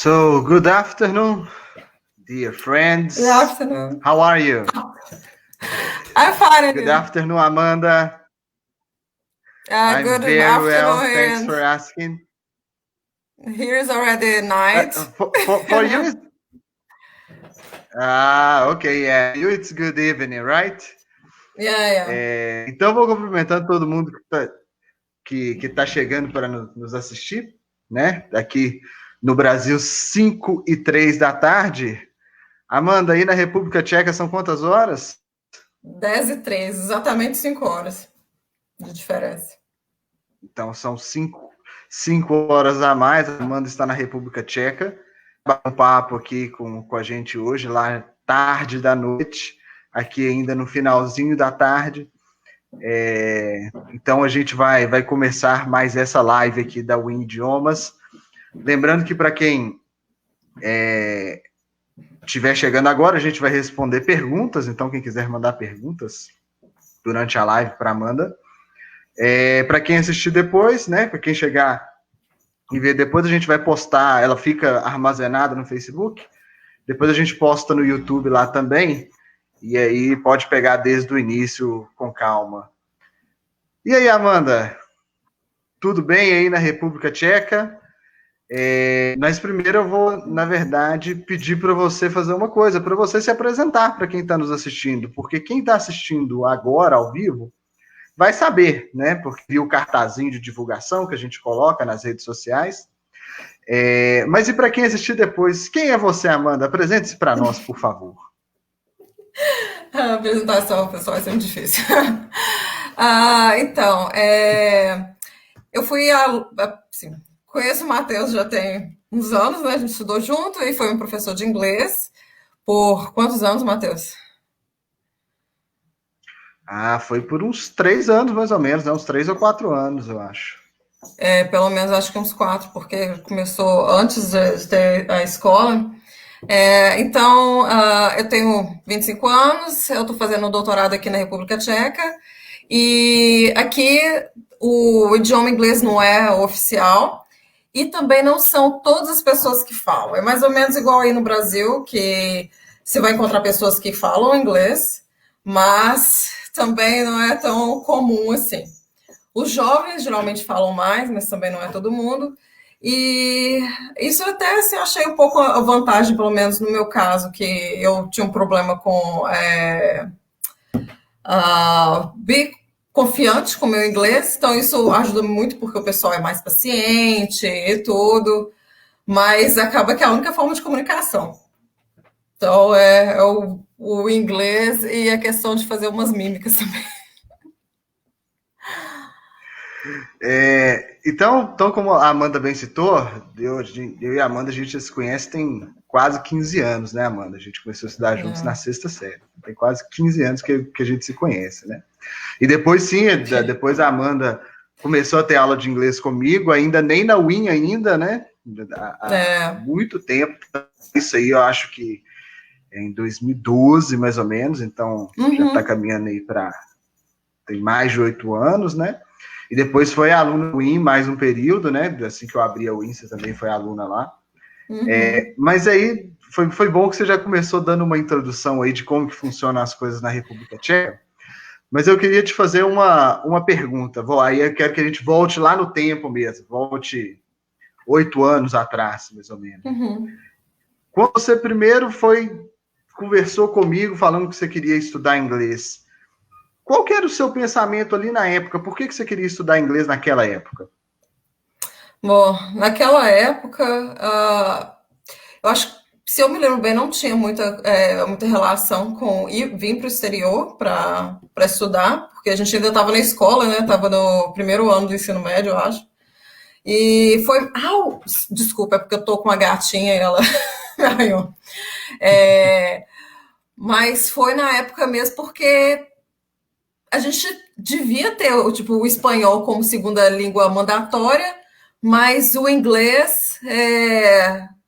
So, good afternoon, dear friends. Good afternoon. How are you? I'm fine. Good afternoon, Amanda. I'm Good very afternoon. well. Thanks for asking. Here is already night. For you, okay, yeah. You, it's good evening, right? Yeah. Então, vou cumprimentando todo mundo que tá chegando para nos assistir, né? Aqui no Brasil, 5h03 da tarde. Amanda, aí na República Tcheca são quantas horas? 10h03, exatamente 5 horas de diferença. Então, são 5 horas a mais. A Amanda está na República Tcheca. Um papo aqui com a gente hoje, lá tarde da noite, aqui ainda no finalzinho da tarde. Então, a gente vai começar mais essa live aqui da Win Idiomas. Lembrando que para quem estiver chegando agora, a gente vai responder perguntas. Então, quem quiser mandar perguntas durante a live para Amanda. Para quem assistir depois, né? Para quem chegar e ver depois, a gente vai postar, ela fica armazenada no Facebook, depois a gente posta no YouTube lá também, e aí pode pegar desde o início com calma. E aí, Amanda, tudo bem aí na República Tcheca? Mas primeiro eu vou, na verdade, pedir para você fazer uma coisa, para você se apresentar para quem está nos assistindo, porque quem está assistindo agora, ao vivo, vai saber, né? Porque viu o cartazinho de divulgação que a gente coloca nas redes sociais. Mas e para quem assistir depois, quem é você, Amanda? Apresente-se para nós, por favor. A apresentação, pessoal, é sempre difícil. Então, eu fui assim, conheço o Matheus já tem uns anos, né? A gente estudou junto e foi um professor de inglês. Por quantos anos, Matheus? Foi por uns 3 anos, mais ou menos, né? Uns 3 ou 4 anos, eu acho. Pelo menos acho que uns 4, porque começou antes de ter a escola. Então, eu tenho 25 anos, eu estou fazendo doutorado aqui na República Tcheca, e aqui o idioma inglês não é oficial, e também não são todas as pessoas que falam. É mais ou menos igual aí no Brasil, que você vai encontrar pessoas que falam inglês, mas também não é tão comum assim. Os jovens geralmente falam mais, mas também não é todo mundo. E isso até assim, achei um pouco a vantagem, pelo menos no meu caso, que eu tinha um problema com bem confiante com o meu inglês, então isso ajuda muito porque o pessoal é mais paciente e tudo, mas acaba que é a única forma de comunicação. Então é o inglês e a questão de fazer umas mímicas também. Então, como a Amanda bem citou, eu e a Amanda, a gente se conhece tem quase 15 anos, né, Amanda? A gente começou a estudar juntos na 6ª série. Tem quase 15 anos que a gente se conhece, né? E depois, sim, depois a Amanda começou a ter aula de inglês comigo, ainda nem na Win ainda, né? Há muito tempo. Isso aí eu acho que em 2012, mais ou menos, então já está caminhando aí para... tem mais de 8 anos, né? E depois foi aluna Win mais um período, né? Assim que eu abri a Win, você também foi aluna lá. Mas aí foi bom que você já começou dando uma introdução aí de como que funcionam as coisas na República Tcheca. Mas eu queria te fazer uma pergunta. Aí eu quero que a gente volte lá no tempo mesmo. Volte 8 anos atrás, mais ou menos. Quando você primeiro conversou comigo falando que você queria estudar inglês, qual que era o seu pensamento ali na época? Por que você queria estudar inglês naquela época? Bom, naquela época, eu acho que, se eu me lembro bem, não tinha muita relação com vir para o exterior para estudar, porque a gente ainda estava na escola, né? Estava no primeiro ano do ensino médio, eu acho. E foi... desculpa, é porque eu tô com uma gatinha e ela me arranhou. Mas foi na época mesmo porque a gente devia ter o espanhol como segunda língua mandatória, mas o inglês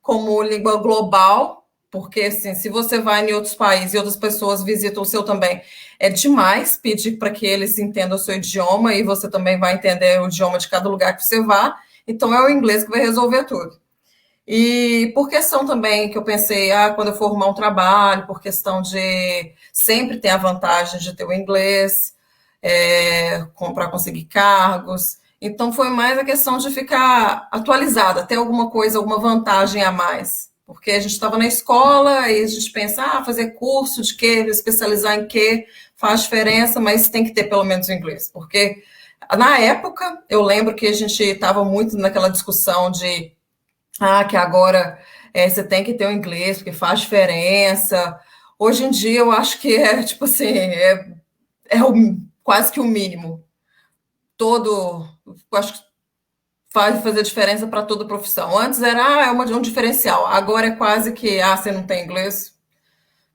como língua global, porque assim, se você vai em outros países e outras pessoas visitam o seu também, é demais pedir para que eles entendam o seu idioma e você também vai entender o idioma de cada lugar que você vá. Então é o inglês que vai resolver tudo. E por questão também que eu pensei, quando eu for arrumar um trabalho, por questão de sempre ter a vantagem de ter o inglês, para conseguir cargos. Então foi mais a questão de ficar atualizada, ter alguma coisa, alguma vantagem a mais. Porque a gente estava na escola e a gente pensa, fazer curso de quê, especializar em quê, faz diferença, mas tem que ter pelo menos o inglês. Porque na época, eu lembro que a gente estava muito naquela discussão de que agora você tem que ter o inglês, porque faz diferença. Hoje em dia, eu acho que tipo assim, quase que o mínimo. Eu acho que faz fazer diferença para toda profissão. Antes era um diferencial, agora é quase que, você não tem inglês,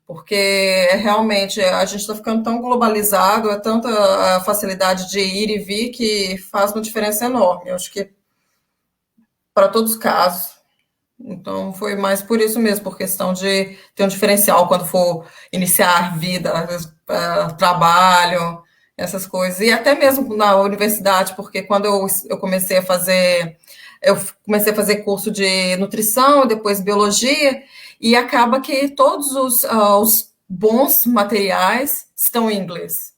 porque realmente a gente está ficando tão globalizado, é tanta a facilidade de ir e vir que faz uma diferença enorme. Eu acho que para todos os casos. Então, foi mais por isso mesmo, por questão de ter um diferencial quando for iniciar vida, trabalho, essas coisas. E até mesmo na universidade, porque quando eu comecei a fazer curso de nutrição, depois biologia, e acaba que todos os bons materiais estão em inglês.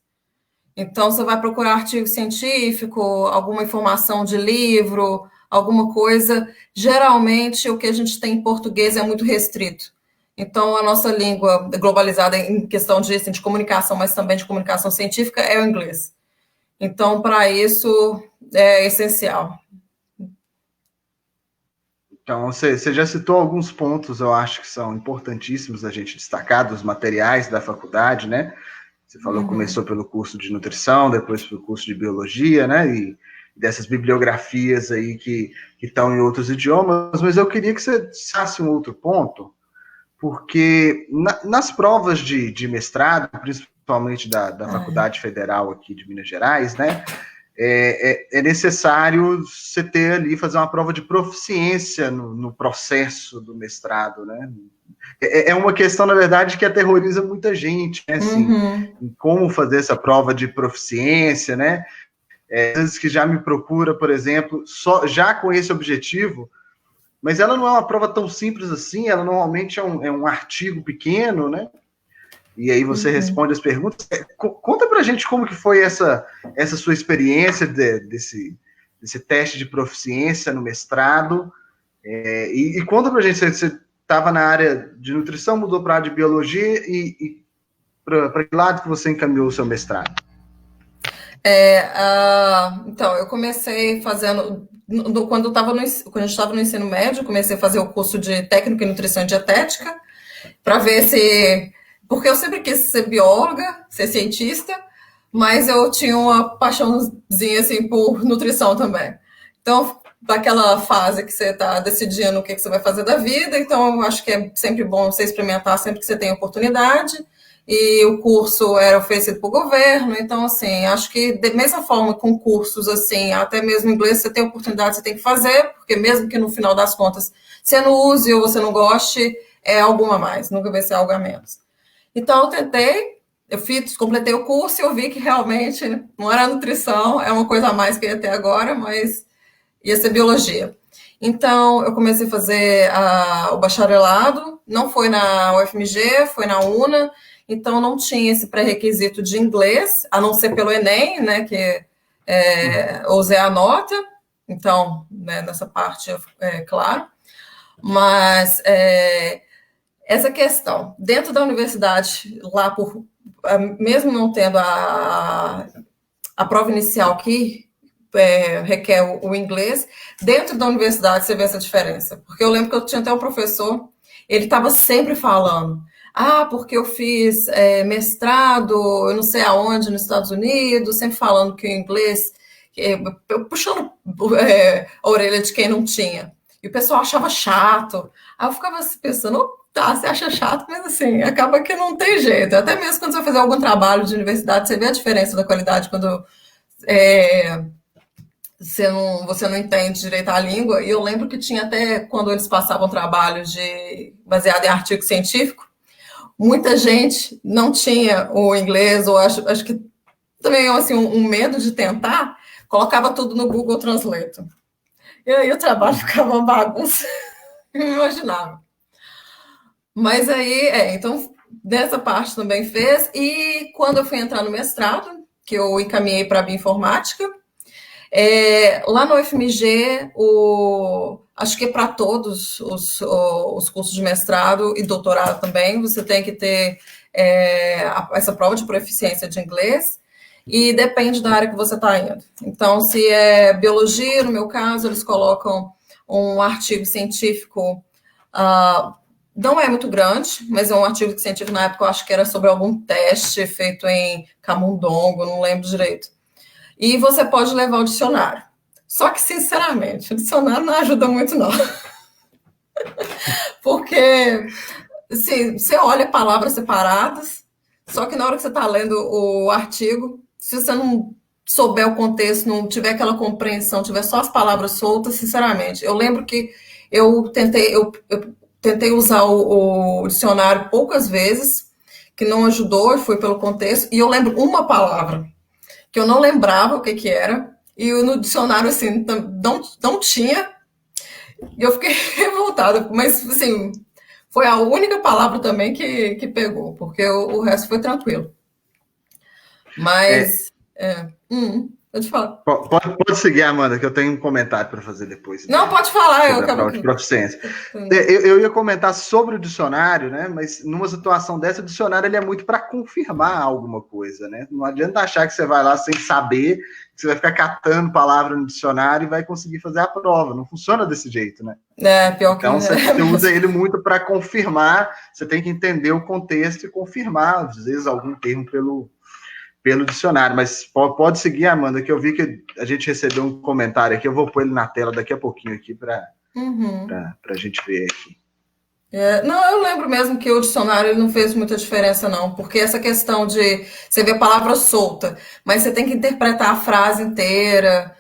Então, você vai procurar artigo científico, alguma informação de livro, alguma coisa. Geralmente, o que a gente tem em português é muito restrito. Então, a nossa língua globalizada em questão de, assim, de comunicação, mas também de comunicação científica, é o inglês. Então, para isso, é essencial. Então, você já citou alguns pontos, eu acho que são importantíssimos a gente destacar, dos materiais da faculdade, né? Você falou que começou pelo curso de nutrição, depois pelo curso de biologia, né? E dessas bibliografias aí que estão em outros idiomas, mas eu queria que você citasse um outro ponto, porque nas provas de mestrado, principalmente da Faculdade Federal aqui de Minas Gerais, né? É necessário você ter ali, fazer uma prova de proficiência no processo do mestrado, né? É uma questão, na verdade, que aterroriza muita gente, né? Assim, em como fazer essa prova de proficiência, né? Às vezes que já me procura, por exemplo, já com esse objetivo, mas ela não é uma prova tão simples assim, ela normalmente é um artigo pequeno, né? E aí você responde as perguntas. Conta pra gente como que foi essa sua experiência desse teste de proficiência no mestrado. E conta pra gente, você estava na área de nutrição, mudou para a área de biologia e para que lado que você encaminhou o seu mestrado? Então, eu comecei fazendo, quando a gente estava no ensino médio, comecei a fazer o curso de técnico em nutrição e dietética, para ver se... Porque eu sempre quis ser bióloga, ser cientista, mas eu tinha uma paixãozinha, assim, por nutrição também. Então, daquela fase que você está decidindo o que você vai fazer da vida, então eu acho que é sempre bom você experimentar sempre que você tem oportunidade. E o curso era oferecido por governo, então, assim, acho que da mesma forma com cursos, assim, até mesmo em inglês, você tem oportunidade, você tem que fazer, porque mesmo que no final das contas você não use ou você não goste, é algo a mais, nunca vai ser algo a menos. Então, eu tentei, completei o curso e eu vi que realmente não era nutrição, é uma coisa a mais que eu ia ter agora, mas ia ser biologia. Então, eu comecei a fazer o bacharelado, não foi na UFMG, foi na UNA, então não tinha esse pré-requisito de inglês, a não ser pelo Enem, né, que eu usei a nota, então, né, nessa parte, claro, mas essa questão, dentro da universidade, lá mesmo não tendo a prova inicial que requer o inglês, dentro da universidade você vê essa diferença. Porque eu lembro que eu tinha até um professor, ele estava sempre falando, porque eu fiz mestrado, eu não sei aonde, nos Estados Unidos, sempre falando que o inglês, puxando a orelha de quem não tinha. E o pessoal achava chato. Aí eu ficava pensando, tá, você acha chato, mas assim, acaba que não tem jeito. Até mesmo quando você vai fazer algum trabalho de universidade, você vê a diferença da qualidade quando você não entende direito a língua. E eu lembro que tinha até, quando eles passavam trabalho baseado em artigo científico, muita gente não tinha o inglês, ou acho que também assim, um medo de tentar, colocava tudo no Google Translate. E aí o trabalho ficava uma bagunça. Não imaginava. Mas aí, então, dessa parte também fez. E quando eu fui entrar no mestrado, que eu encaminhei para a bioinformática, lá no UFMG, acho que para todos os cursos de mestrado e doutorado também, você tem que ter essa prova de proficiência de inglês, e depende da área que você está indo. Então, se é biologia, no meu caso, eles colocam um artigo científico, não é muito grande, mas é um artigo científico, na época eu acho que era sobre algum teste feito em camundongo, não lembro direito. E você pode levar o dicionário. Só que, sinceramente, o dicionário não ajuda muito, não. Porque, assim, você olha palavras separadas, só que na hora que você está lendo o artigo, se você não souber o contexto, não tiver aquela compreensão, tiver só as palavras soltas, sinceramente, eu lembro que eu tentei usar o dicionário poucas vezes, que não ajudou, foi pelo contexto, e eu lembro uma palavra que eu não lembrava o que era, e no dicionário, assim, não tinha, e eu fiquei revoltada, mas, assim, foi a única palavra também que pegou, porque o resto foi tranquilo. Mas, eu te falo. Pode seguir, Amanda, que eu tenho um comentário para fazer depois. Não, pode falar. Sobre a prova de proficiência. Eu ia comentar sobre o dicionário, né? Mas numa situação dessa, o dicionário ele é muito para confirmar alguma coisa, né? Não adianta achar que você vai lá sem saber, que você vai ficar catando palavra no dicionário e vai conseguir fazer a prova. Não funciona desse jeito, né? Pior que então, você usa ele muito para confirmar, você tem que entender o contexto e confirmar, às vezes, algum termo pelo dicionário, mas pode seguir, Amanda, que eu vi que a gente recebeu um comentário aqui, eu vou pôr ele na tela daqui a pouquinho aqui para a gente ver aqui. Não, eu lembro mesmo que o dicionário não fez muita diferença, não, porque essa questão de você ver a palavra solta, mas você tem que interpretar a frase inteira,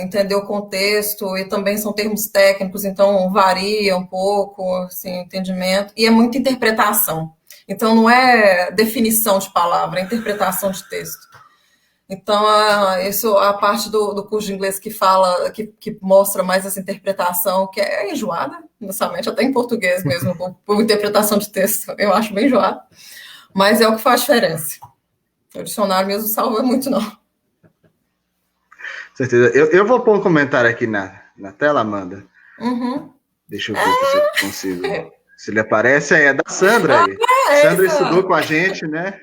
entender o contexto, e também são termos técnicos, então varia um pouco, assim, o entendimento, e é muita interpretação. Então, não é definição de palavra, é interpretação de texto. Então, a parte do curso de inglês que fala, que mostra mais essa interpretação, que é enjoada, honestamente, até em português mesmo, por interpretação de texto, eu acho bem enjoado, mas é o que faz diferença. O dicionário mesmo salva muito, não. Certeza. Eu vou pôr um comentário aqui na tela, Amanda. Deixa eu ver se eu consigo. Se ele aparece, é da Sandra aí. Sandra estudou com a gente, né?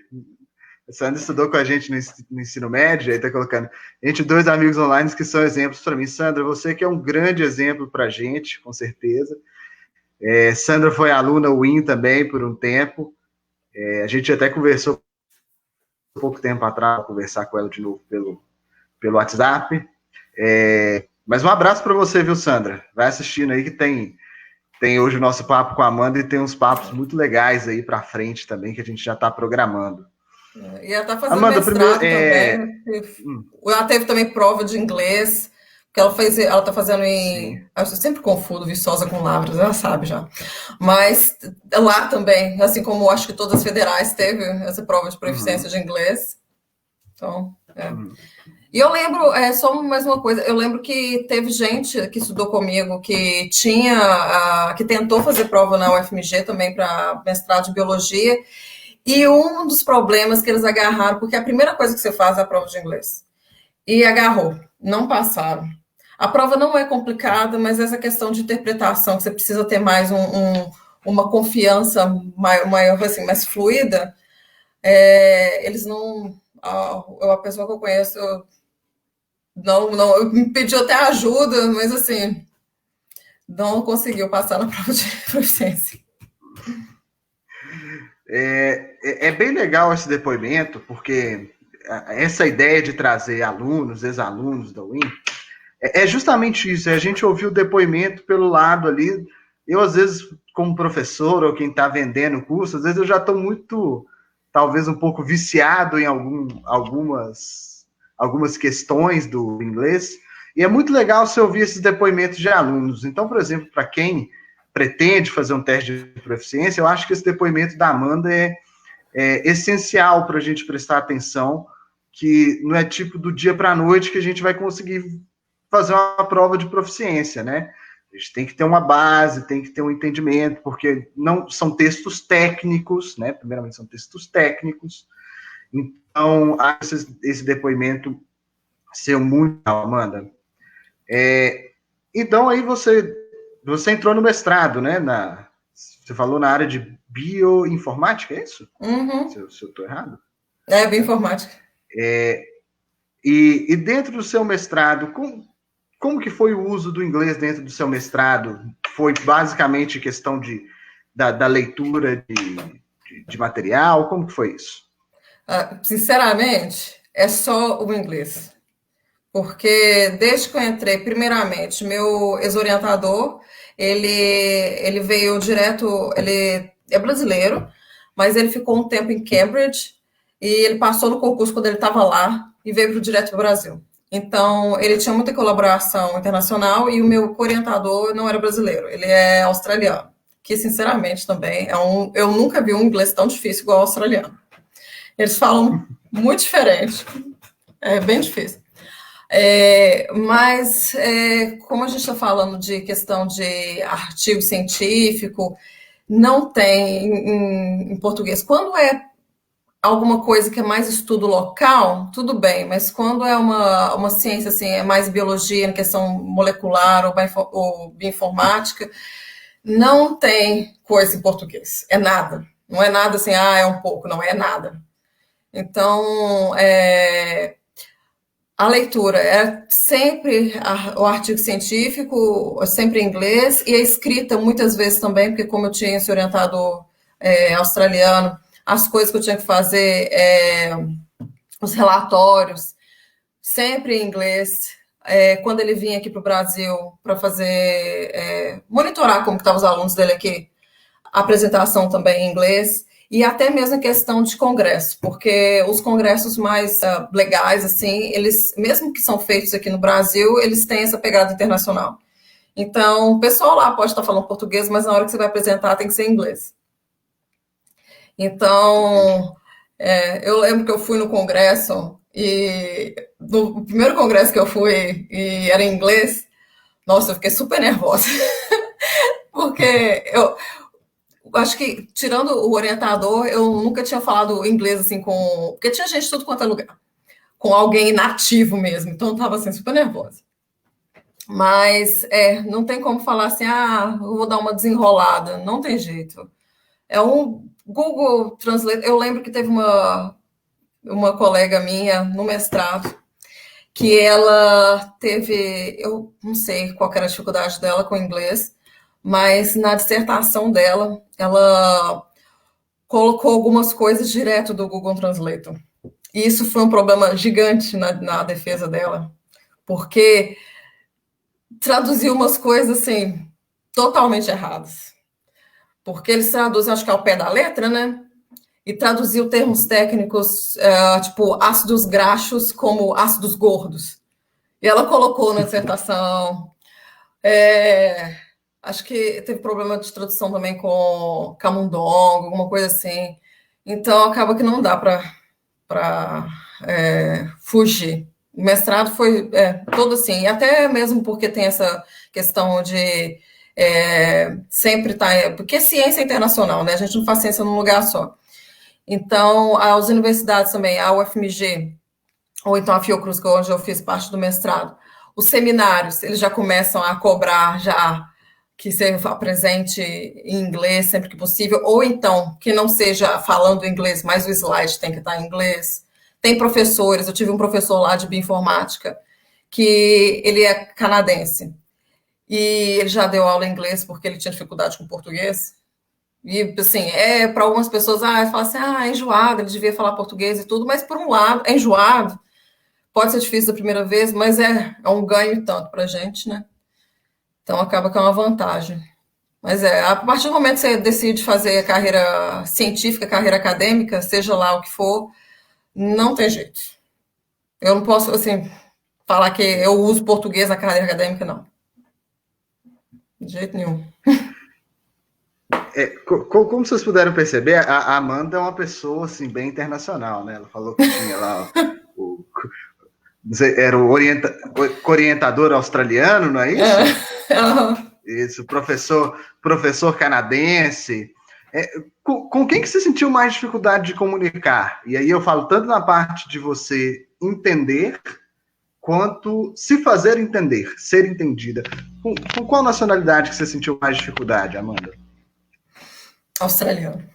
A Sandra estudou com a gente no ensino médio, aí tá colocando, entre dois amigos online que são exemplos para mim. Sandra, você que é um grande exemplo para a gente, com certeza. Sandra foi aluna UIN também por um tempo. A gente até conversou pouco tempo atrás, conversar com ela de novo pelo WhatsApp. Mas um abraço para você, viu, Sandra? Vai assistindo aí que tem hoje o nosso papo com a Amanda e tem uns papos muito legais aí para frente também, que a gente já está programando. E ela está fazendo Amanda, mestrado também. Ela teve também prova de inglês, que ela está fazendo em... Eu sempre confundo Viçosa com Lavras, ela sabe já. Mas lá também, assim como acho que todas as federais teve essa prova de proficiência de inglês. Então, E eu lembro, só mais uma coisa, eu lembro que teve gente que estudou comigo que que tentou fazer prova na UFMG também para mestrado de biologia, e um dos problemas que eles agarraram, porque a primeira coisa que você faz é a prova de inglês, e agarrou, não passaram. A prova não é complicada, mas essa questão de interpretação, que você precisa ter mais uma confiança maior, assim, mais fluida, eles não... A pessoa que eu conheço... Não, me pediu até ajuda, mas assim, não conseguiu passar na prova de proficiência. É bem legal esse depoimento, porque essa ideia de trazer alunos, ex-alunos da UIN, é justamente isso, a gente ouviu o depoimento pelo lado ali, eu às vezes, como professor, ou quem está vendendo o curso, às vezes eu já estou muito, talvez um pouco viciado em algumas questões do inglês, e é muito legal você ouvir esses depoimentos de alunos. Então, por exemplo, para quem pretende fazer um teste de proficiência, eu acho que esse depoimento da Amanda é essencial para a gente prestar atenção, que não é tipo do dia para a noite que a gente vai conseguir fazer uma prova de proficiência, né? A gente tem que ter uma base, tem que ter um entendimento, porque não são textos técnicos, né? Primeiramente, são textos técnicos. Então, esse depoimento seu muito, Amanda. Então, aí você entrou no mestrado, né? Você falou na área de bioinformática, é isso? Uhum. Se eu estou errado? Bioinformática. E dentro do seu mestrado, como que foi o uso do inglês dentro do seu mestrado? Foi basicamente questão da leitura de material? Como que foi isso? Sinceramente, é só o inglês. Porque desde que eu entrei, primeiramente, meu ex-orientador, ele veio direto, ele é brasileiro, mas ele ficou um tempo em Cambridge e ele passou no concurso quando ele estava lá e veio direto para o Brasil. Então, ele tinha muita colaboração internacional e o meu orientador não era brasileiro, ele é australiano, que, sinceramente, também eu nunca vi um inglês tão difícil igual o australiano. Eles falam muito diferente, é bem difícil. Mas, como a gente está falando de questão de artigo científico, não tem em português. Quando é alguma coisa que é mais estudo local, tudo bem, mas quando é uma ciência, assim, é mais biologia, em questão molecular ou bioinformática, não tem coisa em português, é nada. Não é nada assim, é um pouco, não é nada. Então, a leitura é sempre o artigo científico, sempre em inglês, e a escrita muitas vezes também, porque como eu tinha esse orientador australiano, as coisas que eu tinha que fazer, os relatórios, sempre em inglês. Quando ele vinha aqui para o Brasil para fazer, monitorar como estavam os alunos dele aqui, a apresentação também em inglês. E até mesmo a questão de congresso, porque os congressos mais legais, assim, eles, mesmo que são feitos aqui no Brasil, eles têm essa pegada internacional. Então, o pessoal lá pode estar falando português, mas na hora que você vai apresentar tem que ser inglês. Então, eu lembro que eu fui no congresso, e no primeiro congresso que eu fui, e era em inglês, nossa, eu fiquei super nervosa. Porque eu acho que, tirando o orientador, eu nunca tinha falado inglês assim com... Porque tinha gente de tudo quanto é lugar. Com alguém nativo mesmo. Então eu tava assim, super nervosa. Mas não tem como falar assim, eu vou dar uma desenrolada. Não tem jeito. É um Google Translate. Eu lembro que teve uma colega minha no mestrado que ela teve... Eu não sei qual era a dificuldade dela com o inglês, mas na dissertação dela, ela colocou algumas coisas direto do Google Translator. E isso foi um problema gigante na defesa dela, porque traduziu umas coisas, assim, totalmente erradas. Porque eles traduzem, acho que ao pé da letra, né? E traduziu termos técnicos, tipo ácidos graxos como ácidos gordos. E ela colocou na dissertação... Acho que teve problema de tradução também com camundongo, alguma coisa assim. Então, acaba que não dá para fugir. O mestrado foi todo assim, e até mesmo porque tem essa questão de sempre estar... Porque é ciência internacional, né? A gente não faz ciência num lugar só. Então, as universidades também, a UFMG, ou então a Fiocruz, que é onde eu fiz parte do mestrado, os seminários, eles já começam a cobrar já que você apresente em inglês sempre que possível, ou então que não seja falando inglês, mas o slide tem que estar em inglês. Tem professores, eu tive um professor lá de bioinformática, que ele é canadense, e ele já deu aula em inglês porque ele tinha dificuldade com português. E, assim, para algumas pessoas, fala assim, é enjoado, ele devia falar português e tudo, mas por um lado, é enjoado, pode ser difícil da primeira vez, mas é um ganho tanto para a gente, né? Então, acaba que é uma vantagem. Mas a partir do momento que você decide fazer carreira científica, carreira acadêmica, seja lá o que for, não tem jeito. Eu não posso, assim, falar que eu uso português na carreira acadêmica, não. De jeito nenhum. Como vocês puderam perceber, a Amanda é uma pessoa, assim, bem internacional, né? Ela falou que tinha lá era o orientador australiano, não é isso? Isso, professor canadense. Com quem que você sentiu mais dificuldade de comunicar? E aí eu falo tanto na parte de você entender, quanto se fazer entender, ser entendida. Com qual nacionalidade que você sentiu mais dificuldade, Amanda? Australiano.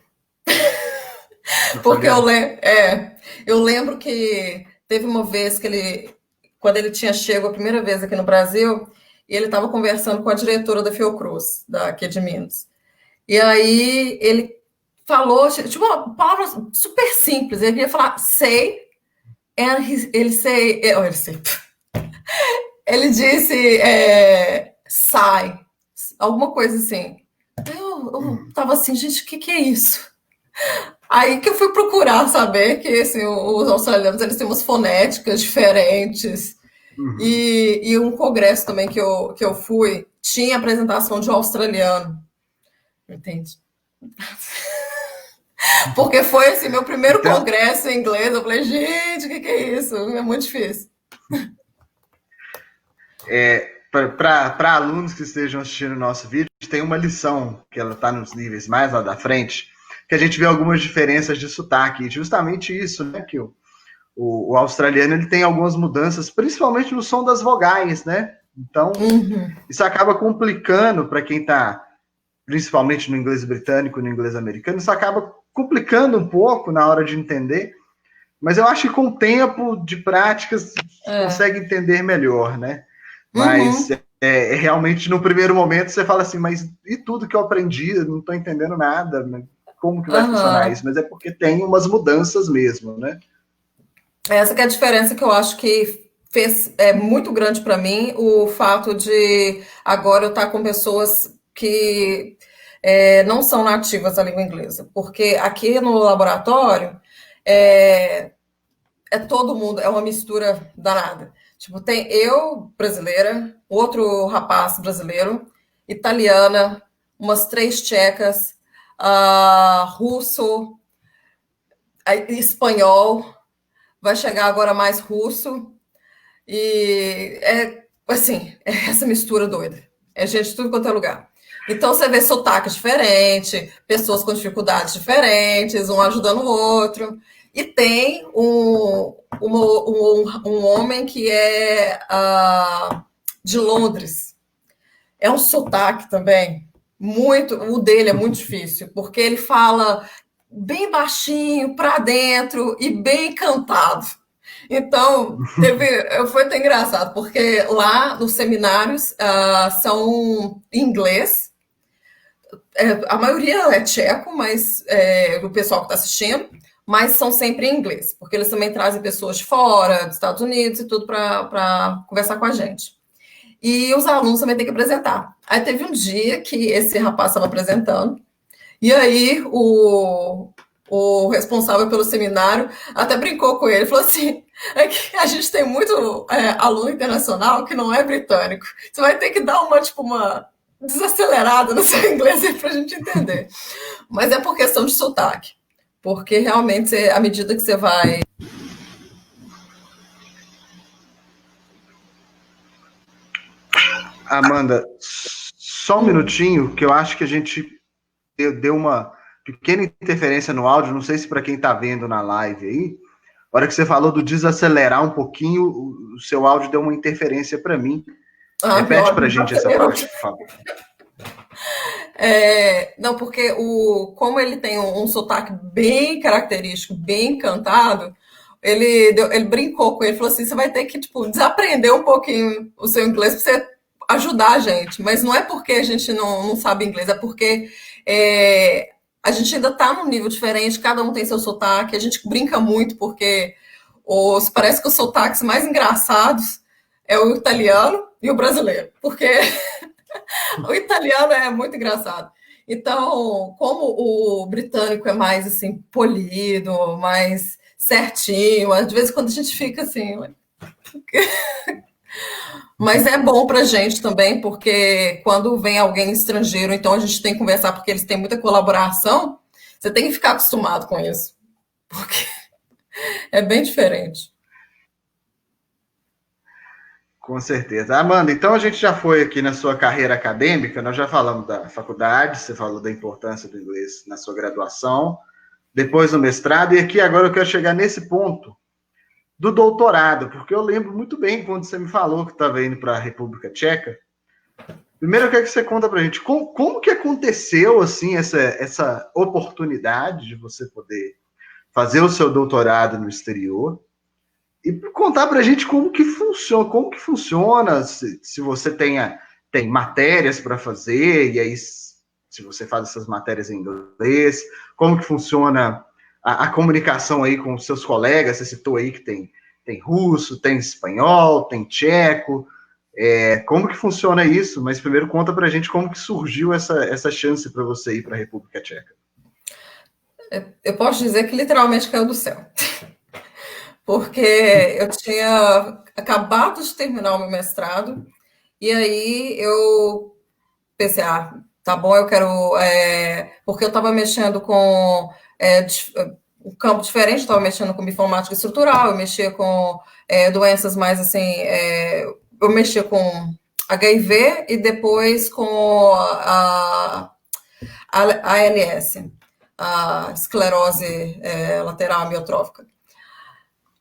Porque Australiano? eu lembro que teve uma vez que quando ele tinha chegado a primeira vez aqui no Brasil, e ele estava conversando com a diretora da Fiocruz, daqui de Minas. E aí ele falou, tipo, uma palavra super simples. Ele ia falar say, and ele disse sai, alguma coisa assim. Eu tava assim, gente, o que é isso? Aí que eu fui procurar saber que assim, os australianos eles têm umas fonéticas diferentes. Uhum. E um congresso também que eu fui, tinha apresentação de um australiano. Entende? Porque foi assim, meu primeiro Então, congresso em inglês. Eu falei, gente, o que é isso? É muito difícil. para alunos que estejam assistindo o nosso vídeo, tem uma lição que ela está nos níveis mais lá da frente, que a gente vê algumas diferenças de sotaque. Justamente isso, né? Que o australiano ele tem algumas mudanças, principalmente no som das vogais, né? Então, isso acaba complicando para quem está, principalmente no inglês britânico, no inglês americano, isso acaba complicando um pouco na hora de entender. Mas eu acho que com o tempo de prática você consegue entender melhor, né? Mas realmente no primeiro momento você fala assim, mas e tudo que eu aprendi? Eu não estou entendendo nada. Como que vai funcionar isso? Mas é porque tem umas mudanças mesmo, né? Essa que é a diferença que eu acho que é muito grande para mim, o fato de agora eu estar com pessoas que não são nativas da língua inglesa. Porque aqui no laboratório é todo mundo, é uma mistura danada. Tipo, tem eu, brasileira, outro rapaz brasileiro, italiana, umas 3 tchecas, russo, espanhol, vai chegar agora mais russo, e assim, essa mistura doida. É gente de tudo quanto é lugar. Então você vê sotaques diferentes, pessoas com dificuldades diferentes, um ajudando o outro. E tem um homem que é de Londres. É um sotaque também. O dele é muito difícil, porque ele fala bem baixinho, para dentro e bem cantado. Então, foi até engraçado, porque lá nos seminários são em inglês, a maioria é tcheco, mas o pessoal que está assistindo, mas são sempre em inglês, porque eles também trazem pessoas de fora, dos Estados Unidos e tudo para conversar com a gente. E os alunos também têm que apresentar. Aí teve um dia que esse rapaz estava apresentando, e aí o responsável pelo seminário até brincou com ele, falou assim, que a gente tem muito aluno internacional que não é britânico, você vai ter que dar uma desacelerada no seu inglês aí pra gente entender. Mas é por questão de sotaque, porque realmente, à medida que você vai... Amanda, só um minutinho, que eu acho que a gente deu uma pequena interferência no áudio, não sei se para quem está vendo na live aí, a hora que você falou do desacelerar um pouquinho, o seu áudio deu uma interferência para mim. Repete para a gente essa parte, por favor. Não, porque como ele tem um sotaque bem característico, bem cantado, ele brincou com ele, falou assim, você vai ter que desaprender um pouquinho o seu inglês para você ajudar a gente. Mas não é porque a gente não sabe inglês, é porque a gente ainda está num nível diferente, cada um tem seu sotaque, a gente brinca muito porque parece que os sotaques mais engraçados é o italiano e o brasileiro, porque o italiano é muito engraçado. Então, como o britânico é mais assim polido, mais certinho, às vezes quando a gente fica assim, mas é bom pra gente também, porque quando vem alguém estrangeiro, então a gente tem que conversar, porque eles têm muita colaboração, você tem que ficar acostumado com isso, porque é bem diferente. Com certeza. Amanda, então a gente já foi aqui na sua carreira acadêmica, nós já falamos da faculdade, você falou da importância do inglês na sua graduação, depois do mestrado, e aqui agora eu quero chegar nesse ponto do doutorado, porque eu lembro muito bem quando você me falou que estava indo para a República Tcheca. Primeiro eu quero que você conta para a gente como que aconteceu assim essa oportunidade de você poder fazer o seu doutorado no exterior, e contar para a gente como que funciona, se você tem matérias para fazer, e aí se você faz essas matérias em inglês, como que funciona a comunicação aí com os seus colegas, você citou aí que tem russo, tem espanhol, tem tcheco, como que funciona isso? Mas primeiro conta para a gente como que surgiu essa chance para você ir para a República Tcheca. Eu posso dizer que literalmente caiu do céu. Porque eu tinha acabado de terminar o meu mestrado, e aí eu pensei, tá bom, eu quero... porque eu estava mexendo com um campo diferente, estava mexendo com bioinformática estrutural, eu mexia com doenças mais assim... eu mexia com HIV e depois com a ALS, a esclerose lateral amiotrófica.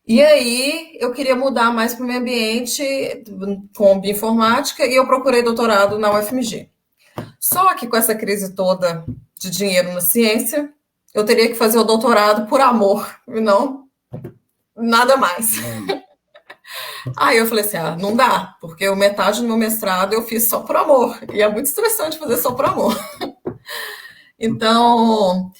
E aí eu queria mudar mais para o meio ambiente com bioinformática e eu procurei doutorado na UFMG. Só que com essa crise toda de dinheiro na ciência, eu teria que fazer o doutorado por amor, e não nada mais. Aí eu falei assim, não dá, porque metade do meu mestrado eu fiz só por amor, e é muito estressante fazer só por amor. Então,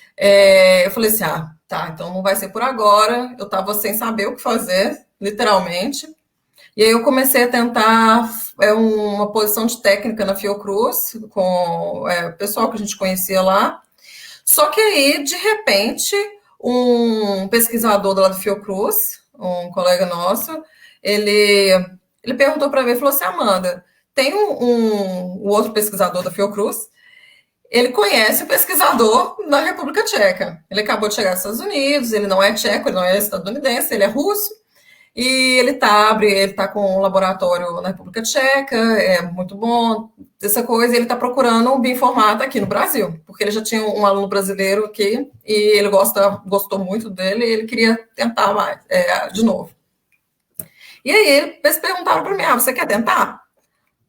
eu falei assim, tá, então não vai ser por agora. Eu estava sem saber o que fazer, literalmente. E aí eu comecei a tentar uma posição de técnica na Fiocruz, com o pessoal que a gente conhecia lá. Só que aí, de repente, um pesquisador lá do Fiocruz, um colega nosso, ele perguntou para mim, falou assim, Amanda, tem um outro pesquisador da Fiocruz, ele conhece o pesquisador na República Tcheca. Ele acabou de chegar dos Estados Unidos, ele não é tcheco, ele não é estadunidense, ele é russo, e ele tá com um laboratório na República Tcheca, é muito bom, essa coisa, e ele está procurando um bioinformata aqui no Brasil, porque ele já tinha um aluno brasileiro aqui, e ele gostou muito dele, e ele queria tentar mais, de novo. E aí eles perguntaram para mim, você quer tentar?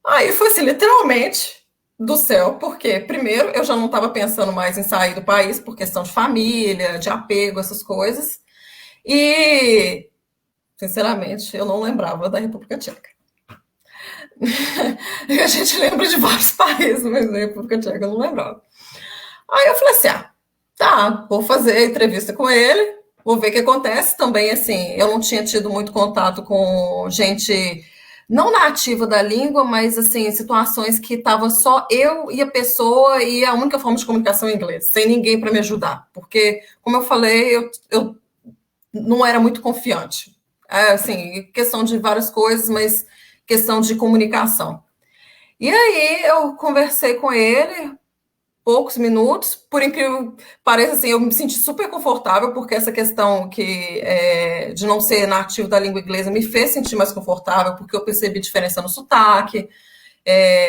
Aí foi assim, literalmente do céu, porque primeiro eu já não estava pensando mais em sair do país por questão de família, de apego, essas coisas, e sinceramente eu não lembrava da República Tcheca. A gente lembra de vários países, mas da República Tcheca eu não lembrava. Aí eu falei assim, tá, vou fazer a entrevista com ele, vou ver o que acontece. Também, assim, eu não tinha tido muito contato com gente não nativa da língua, mas, assim, situações que estava só eu e a pessoa e a única forma de comunicação em inglês, sem ninguém para me ajudar. Porque, como eu falei, eu não era muito confiante. Assim, questão de várias coisas, mas questão de comunicação. E aí eu conversei com ele poucos minutos, por incrível que pareça, assim, eu me senti super confortável, porque essa questão de não ser nativo da língua inglesa me fez sentir mais confortável, porque eu percebi diferença no sotaque,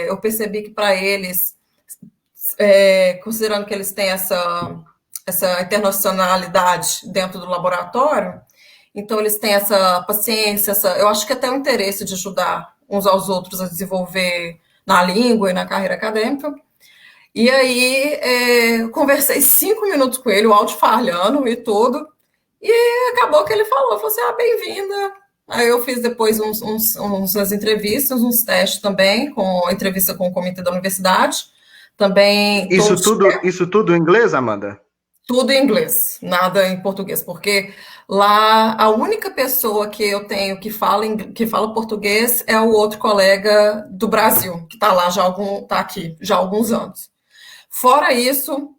eu percebi que para eles, considerando que eles têm essa internacionalidade dentro do laboratório, então eles têm essa paciência, eu acho que até o interesse de ajudar uns aos outros a desenvolver na língua e na carreira acadêmica. E aí, conversei 5 minutos com ele, o áudio falhando e tudo, e acabou que ele falou assim, bem-vinda. Aí eu fiz depois umas entrevistas, uns testes também, com entrevista com o comitê da universidade, também... Isso tudo em inglês, Amanda? Tudo em inglês, nada em português, porque lá a única pessoa que eu tenho que fala português é o outro colega do Brasil, que está lá tá aqui já há alguns anos. Fora isso,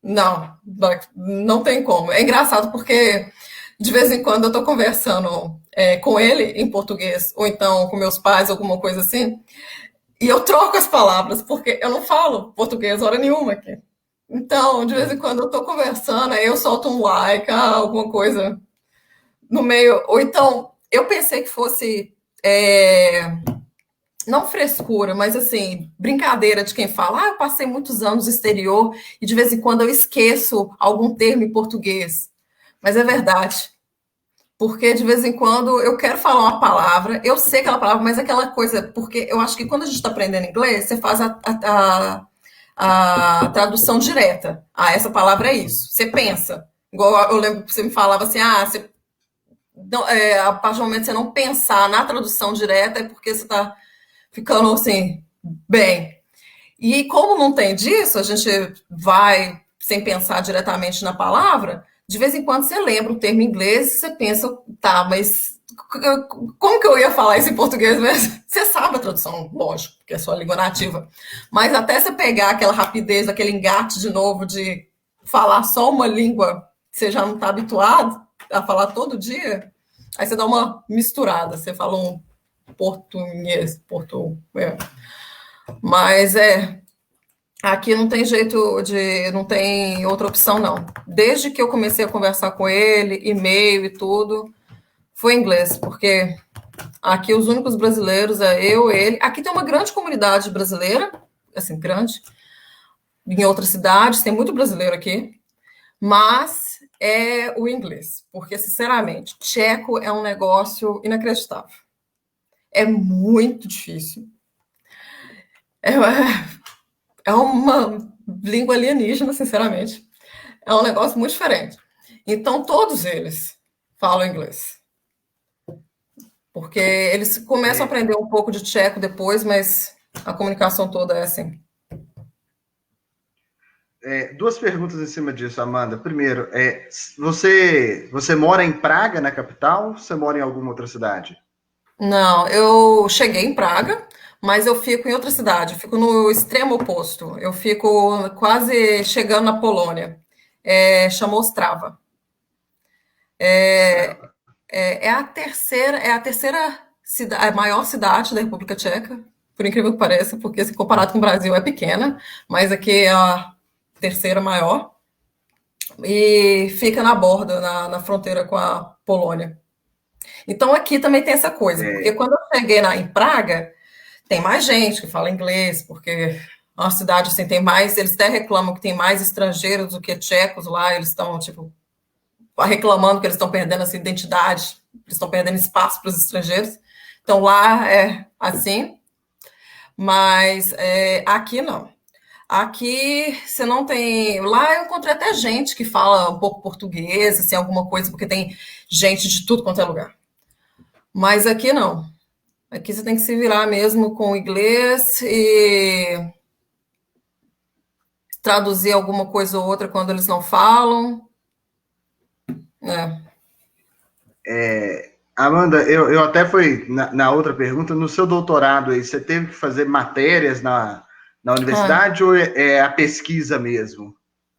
não tem como. É engraçado porque de vez em quando eu estou conversando com ele em português, ou então com meus pais, alguma coisa assim, e eu troco as palavras, porque eu não falo português hora nenhuma aqui. Então, de vez em quando eu estou conversando, aí eu solto um like, alguma coisa no meio. Ou então, eu pensei que fosse não frescura, mas assim, brincadeira de quem fala, eu passei muitos anos no exterior e de vez em quando eu esqueço algum termo em português. Mas é verdade. Porque de vez em quando eu quero falar uma palavra, eu sei aquela palavra, mas aquela coisa, porque eu acho que quando a gente está aprendendo inglês, você faz a tradução direta. Ah, essa palavra é isso. Você pensa. Igual eu lembro que você me falava assim, você, não, a partir do momento que você não pensar na tradução direta, é porque você está ficando assim, bem. E como não tem disso, a gente vai sem pensar diretamente na palavra, de vez em quando você lembra o termo em inglês e você pensa, tá, mas como que eu ia falar isso em português mesmo? Você sabe a tradução, lógico, porque é sua língua nativa. Mas até você pegar aquela rapidez, aquele engate de novo de falar só uma língua que você já não está habituado a falar todo dia, aí você dá uma misturada, você fala um português, mas aqui não tem jeito não tem outra opção não. Desde que eu comecei a conversar com ele, e-mail e tudo, foi inglês, porque aqui os únicos brasileiros é eu, ele. Aqui tem uma grande comunidade brasileira, assim, grande. Em outras cidades tem muito brasileiro aqui, mas é o inglês, porque sinceramente, tcheco é um negócio inacreditável. É muito difícil. É uma língua alienígena, sinceramente. É um negócio muito diferente. Então, todos eles falam inglês. Porque eles começam a aprender um pouco de tcheco depois, mas a comunicação toda é assim. Duas perguntas em cima disso, Amanda. Primeiro, você mora em Praga, na capital, ou você mora em alguma outra cidade? Não, eu cheguei em Praga, mas eu fico em outra cidade, eu fico no extremo oposto. Eu fico quase chegando na Polônia. Chamou Ostrava. É a terceira cidade, a maior cidade da República Tcheca, por incrível que pareça, porque se comparado com o Brasil é pequena, mas aqui é a terceira maior. E fica na borda, na fronteira com a Polônia. Então aqui também tem essa coisa, porque quando eu cheguei em Praga, tem mais gente que fala inglês, porque é uma cidade assim, tem mais, eles até reclamam que tem mais estrangeiros do que tchecos lá, eles estão, tipo, reclamando que eles estão perdendo essa identidade, eles estão perdendo espaço para os estrangeiros. Então lá é assim, mas aqui não. Aqui você não tem. Lá eu encontrei até gente que fala um pouco português, assim, alguma coisa, porque tem gente de tudo quanto é lugar. Mas aqui não. Aqui você tem que se virar mesmo com o inglês e traduzir alguma coisa ou outra quando eles não falam. Amanda, eu até fui na outra pergunta, no seu doutorado aí, você teve que fazer matérias na universidade ou é a pesquisa mesmo?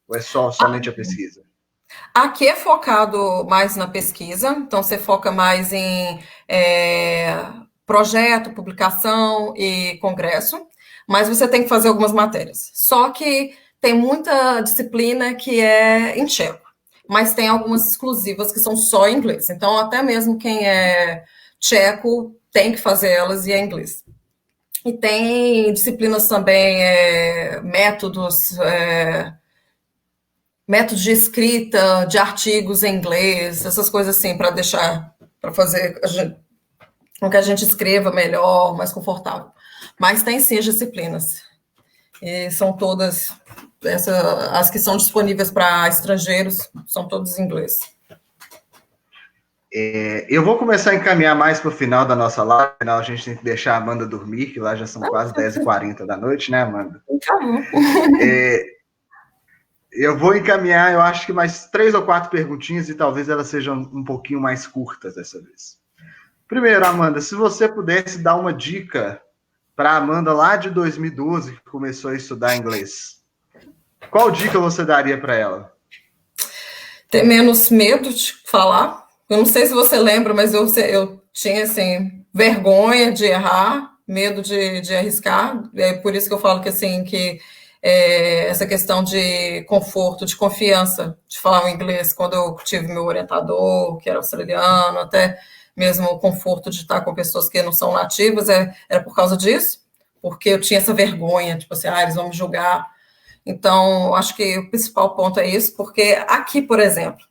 Ou é somente a pesquisa? Aqui é focado mais na pesquisa, então você foca mais em projeto, publicação e congresso, mas você tem que fazer algumas matérias. Só que tem muita disciplina que é em tcheco, mas tem algumas exclusivas que são só em inglês. Então, até mesmo quem é tcheco tem que fazer elas e é em inglês. E tem disciplinas também, métodos de escrita de artigos em inglês, essas coisas assim, para fazer com que a gente escreva melhor, mais confortável. Mas tem sim as disciplinas. E são todas, as que são disponíveis para estrangeiros, são todas em inglês. Eu vou começar a encaminhar mais para o final da nossa live, afinal a gente tem que deixar a Amanda dormir, que lá já são quase 10h40 da noite, né, Amanda? Eu vou encaminhar, eu acho que mais 3 ou 4 perguntinhas e talvez elas sejam um pouquinho mais curtas dessa vez. Primeiro, Amanda, se você pudesse dar uma dica para a Amanda lá de 2012, que começou a estudar inglês, qual dica você daria para ela? Ter menos medo de falar. Eu não sei se você lembra, mas eu tinha, assim, vergonha de errar, medo de arriscar. É por isso que eu falo que, assim, que essa questão de conforto, de confiança de falar o inglês, quando eu tive meu orientador, que era australiano, até mesmo o conforto de estar com pessoas que não são nativas, era por causa disso, porque eu tinha essa vergonha, tipo assim, eles vão me julgar. Então, acho que o principal ponto é isso, porque aqui, por exemplo,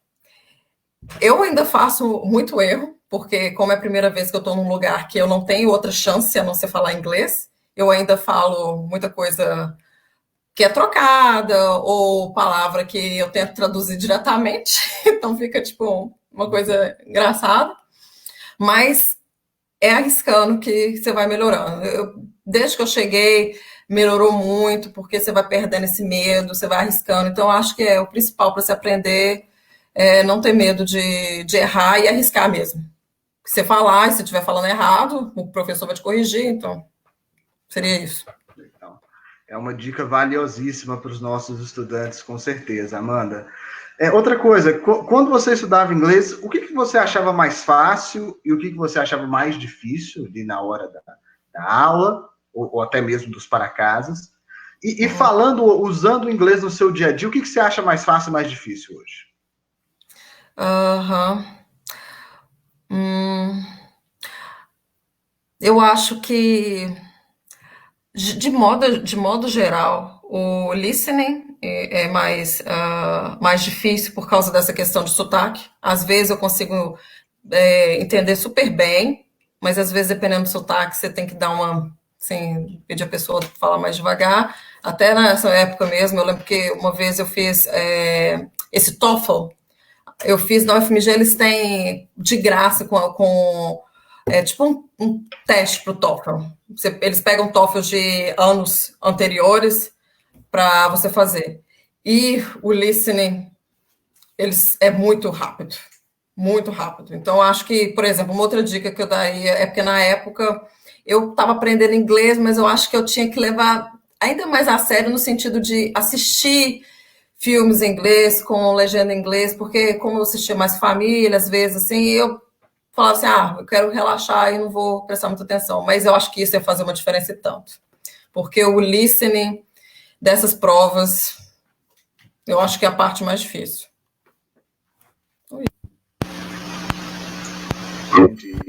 eu ainda faço muito erro, porque como é a primeira vez que eu estou num lugar que eu não tenho outra chance a não ser falar inglês, eu ainda falo muita coisa que é trocada, ou palavra que eu tento traduzir diretamente, então fica tipo uma coisa engraçada, mas é arriscando que você vai melhorando. Desde que eu cheguei, melhorou muito, porque você vai perdendo esse medo, você vai arriscando, então acho que é o principal para se aprender, não ter medo de errar e arriscar mesmo. Se você falar, e se estiver falando errado, o professor vai te corrigir, então seria isso. É uma dica valiosíssima para os nossos estudantes, com certeza, Amanda. Outra coisa, quando você estudava inglês, o que você achava mais fácil e o que você achava mais difícil ali na hora da aula, ou até mesmo dos para-casas? E falando, usando o inglês no seu dia a dia, o que você acha mais fácil e mais difícil hoje? Eu acho que, de modo geral, o listening é mais difícil por causa dessa questão de sotaque. Às vezes eu consigo entender super bem, mas às vezes, dependendo do sotaque, você tem que dar assim, pedir a pessoa falar mais devagar. Até nessa época mesmo, eu lembro que uma vez eu fiz esse TOEFL. Eu fiz na UFMG, eles têm de graça tipo um teste para o TOEFL. Eles pegam TOEFL de anos anteriores para você fazer. E o listening, é muito rápido. Muito rápido. Então, acho que, por exemplo, uma outra dica que eu daria é porque na época eu estava aprendendo inglês, mas eu acho que eu tinha que levar ainda mais a sério no sentido de assistir filmes em inglês, com legenda em inglês, porque como eu assistia mais família, às vezes, assim, eu falava assim, eu quero relaxar e não vou prestar muita atenção. Mas eu acho que isso ia fazer uma diferença e tanto. Porque o listening dessas provas, eu acho que é a parte mais difícil.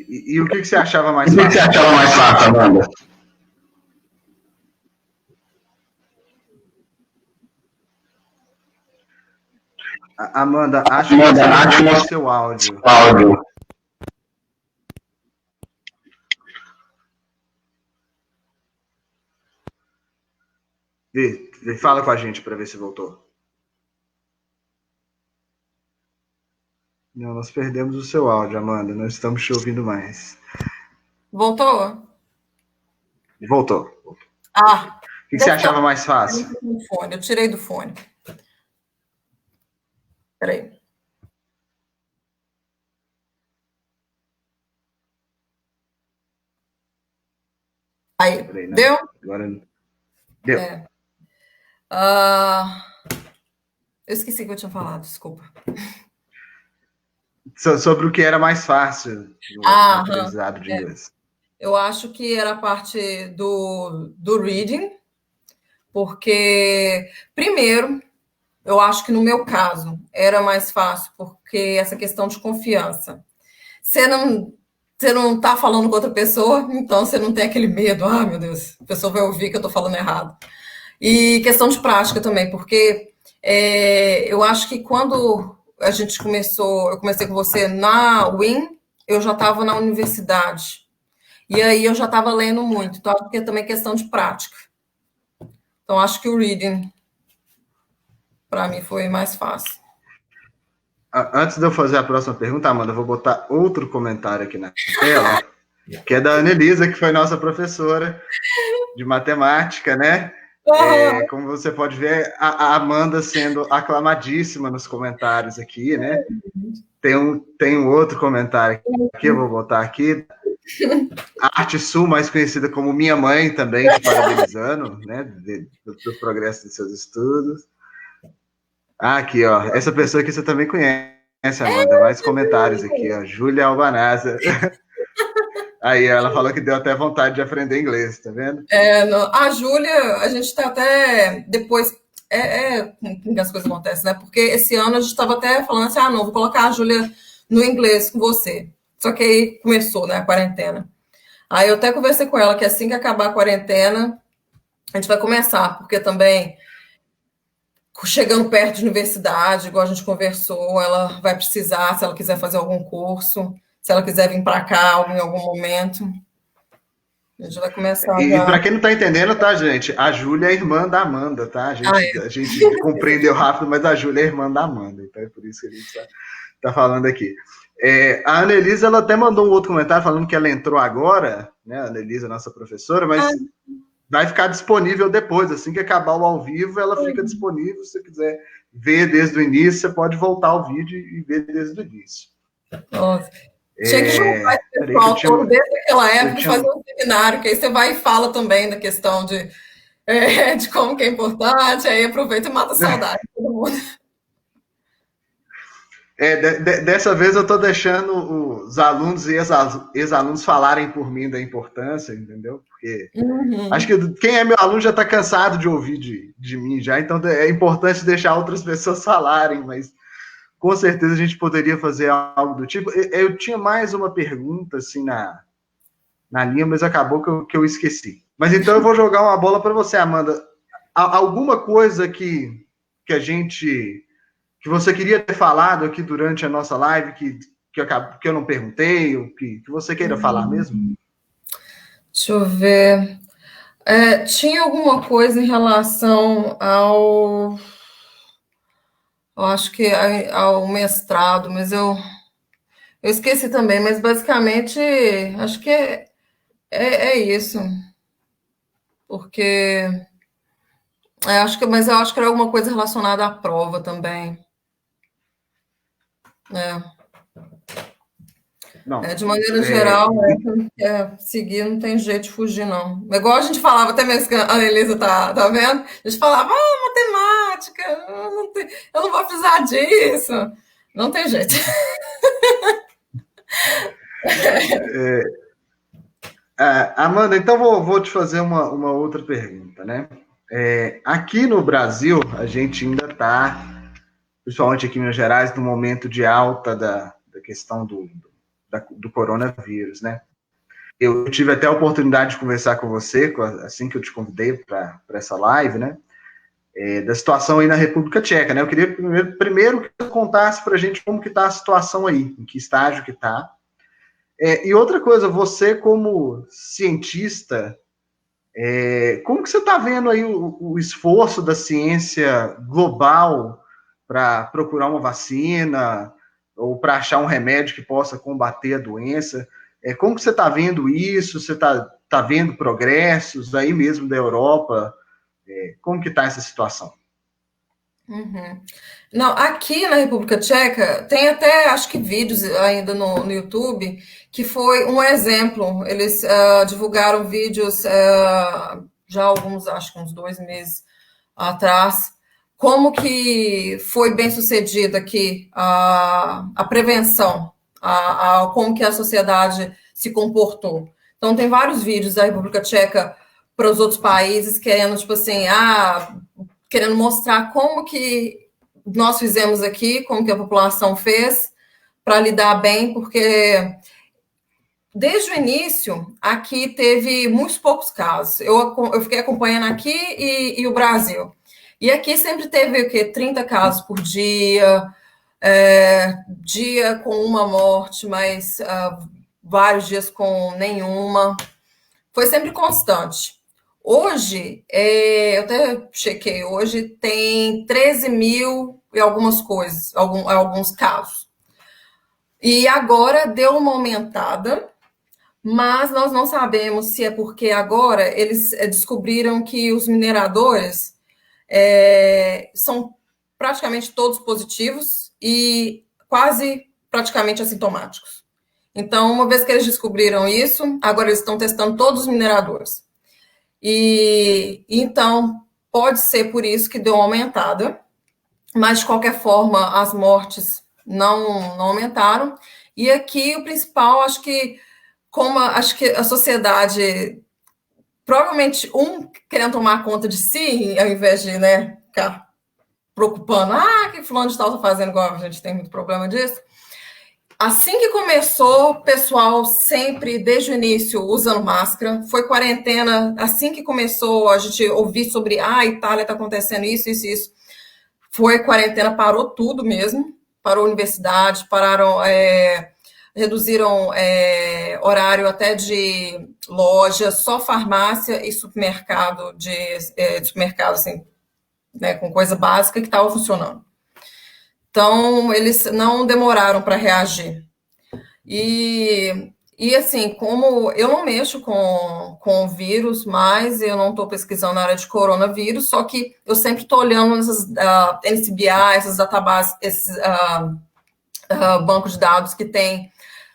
E o que você achava mais fácil? O que você achava mais fácil, Amanda? Amanda, acho que você o seu áudio. Fala com a gente para ver se voltou. Não, nós perdemos o seu áudio, Amanda. Não estamos te ouvindo mais. Voltou? Voltou. O que você achava mais fácil? Eu tirei do fone. Peraí. Aí, deu? Agora deu. Eu esqueci que eu tinha falado, desculpa. Sobre o que era mais fácil no aprendizado de inglês. Eu acho que era a parte do reading, porque, primeiro, eu acho que no meu caso era mais fácil, porque essa questão de confiança. Você não está falando com outra pessoa, então você não tem aquele medo, meu Deus, a pessoa vai ouvir que eu estou falando errado. E questão de prática também, porque eu acho que quando eu comecei com você na UIN, eu já estava na universidade. E aí eu já estava lendo muito, então acho que é também questão de prática. Então acho que o reading, para mim, foi mais fácil. Antes de eu fazer a próxima pergunta, Amanda, eu vou botar outro comentário aqui na tela, que é da Anelisa, que foi nossa professora de matemática, né? Como você pode ver, a Amanda sendo aclamadíssima nos comentários aqui, né? Tem um outro comentário aqui, eu vou botar aqui. A Arte Sul, mais conhecida como Minha Mãe, também te parabenizando, né? Do progresso dos seus estudos. Aqui, ó. Essa pessoa que você também conhece, Amanda. Mais comentários aqui, ó. Júlia Albanasa. Aí ela falou que deu até vontade de aprender inglês, tá vendo? A Júlia, a gente tá até depois. Como que as coisas acontecem, né? Porque esse ano a gente estava até falando assim, não, vou colocar a Júlia no inglês com você. Só que aí começou, né, a quarentena. Aí eu até conversei com ela que assim que acabar a quarentena, a gente vai começar, porque também, chegando perto de universidade, igual a gente conversou, ela vai precisar, se ela quiser fazer algum curso, se ela quiser vir para cá em algum momento, a gente vai começar E já. para quem não tá entendendo, tá, gente? A Júlia é irmã da Amanda, tá? Ah, é. A gente compreendeu rápido, mas a Júlia é irmã da Amanda, então é por isso que a gente tá falando aqui. A Annelise, ela até mandou um outro comentário falando que ela entrou agora, né? A Annelise, a nossa professora, mas vai ficar disponível depois, assim que acabar o ao vivo, ela fica disponível. Se você quiser ver desde o início, você pode voltar ao vídeo e ver desde o início. Nossa. Tinha que juntar esse pessoal todo desde aquela época e fazer um seminário, que aí você vai e fala também da questão de como que é importante, aí aproveita e mata a saudade de todo mundo. Dessa vez eu estou deixando os alunos e ex-alunos falarem por mim da importância, entendeu? Porque acho que quem é meu aluno já está cansado de ouvir de mim já, então é importante deixar outras pessoas falarem, mas com certeza a gente poderia fazer algo do tipo. Eu tinha mais uma pergunta assim na linha, mas acabou que eu esqueci. Mas então eu vou jogar uma bola para você, Amanda. Alguma coisa que você queria ter falado aqui durante a nossa live que eu não perguntei, ou que você queira falar mesmo? Deixa eu ver. Tinha alguma coisa em relação eu acho que ao mestrado, mas eu esqueci também, mas basicamente acho que é isso, porque mas eu acho que era alguma coisa relacionada à prova também. Não. De maneira geral, seguir não tem jeito de fugir, não. Igual a gente falava, até mesmo que a Elisa tá vendo, a gente falava, matemática, eu não vou precisar disso. Não tem jeito. Amanda, então vou te fazer uma outra pergunta, né? Aqui no Brasil, a gente ainda está, principalmente aqui em Minas Gerais, no momento de alta da questão do coronavírus, né? Eu tive até a oportunidade de conversar com você, assim que eu te convidei para essa live, né? Da situação aí na República Tcheca, né? Eu queria primeiro que você contasse para a gente como que está a situação aí, em que estágio que está. E outra coisa, você como cientista, como que você está vendo aí o esforço da ciência global para procurar uma vacina ou para achar um remédio que possa combater a doença? Como que você está vendo isso? Você está vendo progressos aí mesmo da Europa? Como que está essa situação? Não, aqui na República Tcheca tem até, acho que vídeos ainda no YouTube, que foi um exemplo. Eles divulgaram vídeos já alguns, acho que uns 2 meses atrás, como que foi bem sucedida aqui a prevenção, como que a sociedade se comportou. Então tem vários vídeos da República Tcheca para os outros países querendo, tipo assim, querendo mostrar como que nós fizemos aqui, como que a população fez para lidar bem, porque desde o início, aqui teve muitos poucos casos. Eu fiquei acompanhando aqui e o Brasil. E aqui sempre teve o quê? 30 casos por dia, dia com uma morte, mas vários dias com nenhuma. Foi sempre constante. Hoje, eu até chequei, hoje tem 13 mil e algumas coisas, alguns casos. E agora deu uma aumentada, mas nós não sabemos se é porque agora eles descobriram que os mineradores são praticamente todos positivos e quase praticamente assintomáticos. Então, uma vez que eles descobriram isso, agora eles estão testando todos os mineradores. E então pode ser por isso que deu uma aumentada, mas de qualquer forma as mortes não aumentaram. E aqui o principal, acho que a sociedade provavelmente querendo tomar conta de si, ao invés de ficar preocupando, que fulano de tal está fazendo igual, a gente tem muito problema disso. Assim que começou, o pessoal sempre, desde o início, usando máscara. Foi quarentena, assim que começou, a gente ouvir sobre, Itália está acontecendo isso, isso, isso. Foi quarentena, parou tudo mesmo. Parou a universidade, pararam, reduziram horário até de loja, só farmácia e supermercado, supermercado, assim, né, com coisa básica que estava funcionando. Então, eles não demoraram para reagir. E assim, como eu não mexo com vírus, mas eu não estou pesquisando na área de coronavírus, só que eu sempre estou olhando essas NCBI, essas databases, esses bancos de dados que tem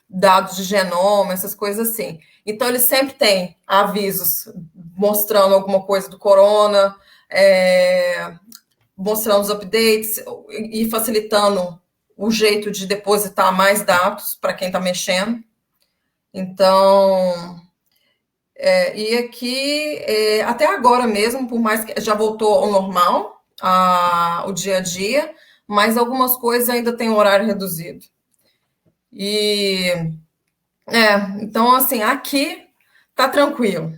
dados de genoma, essas coisas assim. Então, eles sempre têm avisos mostrando alguma coisa do corona, mostrando os updates e facilitando o jeito de depositar mais dados para quem está mexendo. Então, e aqui, até agora mesmo, por mais que já voltou ao normal, o dia a dia, mas algumas coisas ainda têm horário reduzido. Então, assim, aqui tá tranquilo.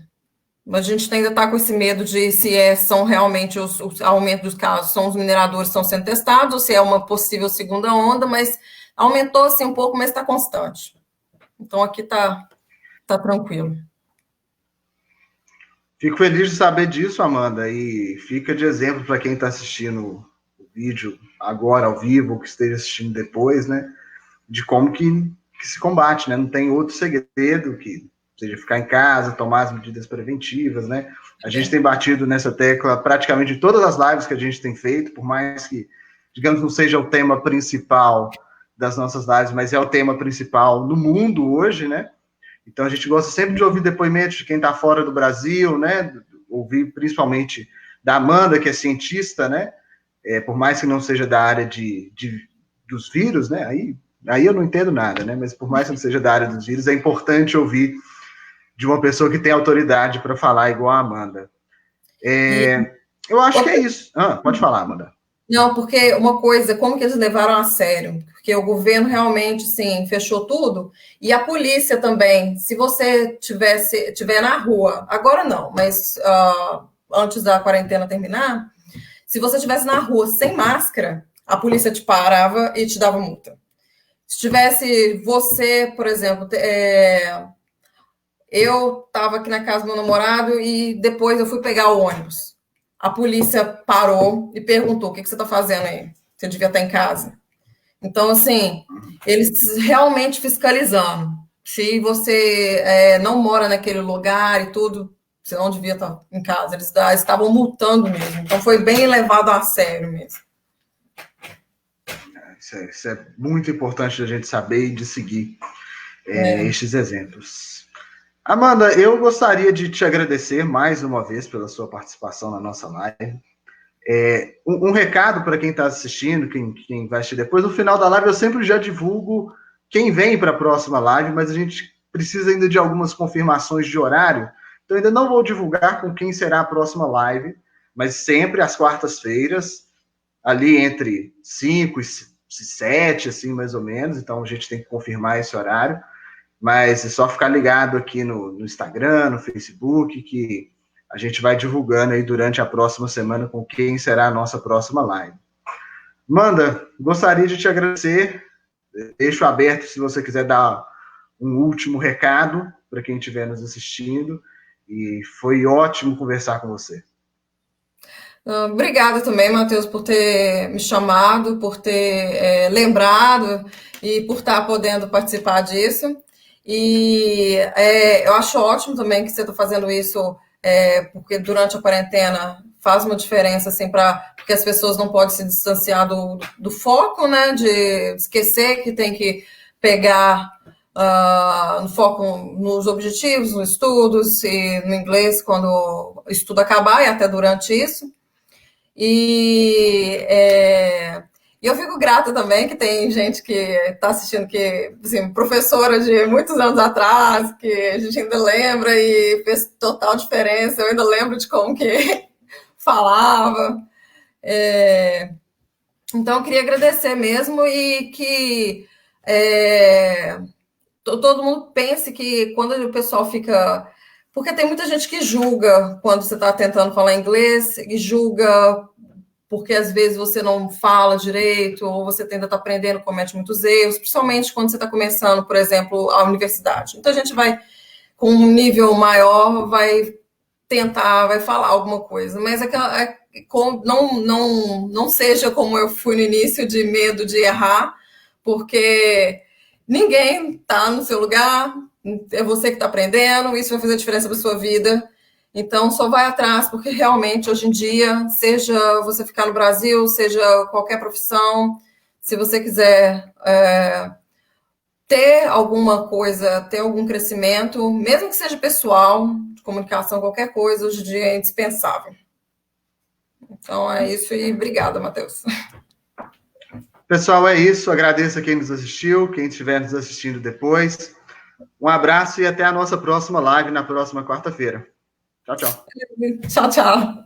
A gente ainda está com esse medo de se são realmente os aumento dos casos, são os mineradores que estão sendo testados, ou se é uma possível segunda onda, mas aumentou assim um pouco, mas está constante. Então aqui tá tranquilo. Fico feliz de saber disso, Amanda, e fica de exemplo para quem está assistindo o vídeo agora ao vivo, ou que esteja assistindo depois, né, de como que se combate, né? Não tem outro segredo que seja ficar em casa, tomar as medidas preventivas, né? A gente tem batido nessa tecla praticamente em todas as lives que a gente tem feito, por mais que, digamos, não seja o tema principal das nossas lives, mas é o tema principal no mundo hoje, né? Então a gente gosta sempre de ouvir depoimentos de quem está fora do Brasil, né? Ouvir principalmente da Amanda, que é cientista, né? Por mais que não seja da área dos vírus, né? Aí eu não entendo nada, né? Mas por mais que não seja da área dos vírus, é importante ouvir de uma pessoa que tem autoridade para falar igual a Amanda. Eu acho que é isso. Pode falar, Amanda. Não, porque uma coisa, como que eles levaram a sério? Porque o governo realmente, sim, fechou tudo, e a polícia também. Se você tiver na rua, agora não, mas antes da quarentena terminar, se você estivesse na rua sem máscara, a polícia te parava e te dava multa. Se tivesse você, por exemplo, eu estava aqui na casa do meu namorado e depois eu fui pegar o ônibus. A polícia parou e perguntou: o que você está fazendo aí? Você devia estar em casa. Então, assim, eles realmente fiscalizando. Se você não mora naquele lugar e tudo, você não devia estar em casa. Eles estavam multando mesmo. Então, foi bem levado a sério mesmo. Isso é muito importante a gente saber e de seguir estes exemplos. Amanda, eu gostaria de te agradecer mais uma vez pela sua participação na nossa live. Um recado para quem está assistindo, quem vai assistir depois, no final da live eu sempre já divulgo quem vem para a próxima live, mas a gente precisa ainda de algumas confirmações de horário, então ainda não vou divulgar com quem será a próxima live, mas sempre às quartas-feiras, ali entre 5 e 7, assim, mais ou menos, então a gente tem que confirmar esse horário, mas é só ficar ligado aqui no Instagram, no Facebook, que a gente vai divulgando aí durante a próxima semana com quem será a nossa próxima live. Amanda, gostaria de te agradecer, deixo aberto se você quiser dar um último recado para quem estiver nos assistindo, e foi ótimo conversar com você. Obrigada também, Matheus, por ter me chamado, por ter lembrado e por estar podendo participar disso. E eu acho ótimo também que você está fazendo isso, porque durante a quarentena faz uma diferença, assim, porque as pessoas não podem se distanciar do foco, né? De esquecer que tem que pegar no foco nos objetivos, nos estudos, e no inglês quando o estudo acabar, e até durante isso. E eu fico grata também que tem gente que está assistindo, que, assim, professora de muitos anos atrás, que a gente ainda lembra e fez total diferença. Eu ainda lembro de como que falava. Então, eu queria agradecer mesmo e que todo mundo pense que quando o pessoal fica... Porque tem muita gente que julga quando você está tentando falar inglês, e julga porque às vezes você não fala direito, ou você ainda está aprendendo, comete muitos erros, principalmente quando você está começando, por exemplo, a universidade. Então a gente vai, com um nível maior, vai tentar, vai falar alguma coisa, mas não seja como eu fui no início, de medo de errar, porque ninguém está no seu lugar, é você que está aprendendo, isso vai fazer diferença para sua vida. Então, só vai atrás, porque realmente, hoje em dia, seja você ficar no Brasil, seja qualquer profissão, se você quiser ter alguma coisa, ter algum crescimento, mesmo que seja pessoal, de comunicação, qualquer coisa, hoje em dia é indispensável. Então, é isso e obrigada, Matheus. Pessoal, é isso. Agradeço a quem nos assistiu, quem estiver nos assistindo depois. Um abraço e até a nossa próxima live na próxima quarta-feira. Tchau, tchau. Tchau, tchau.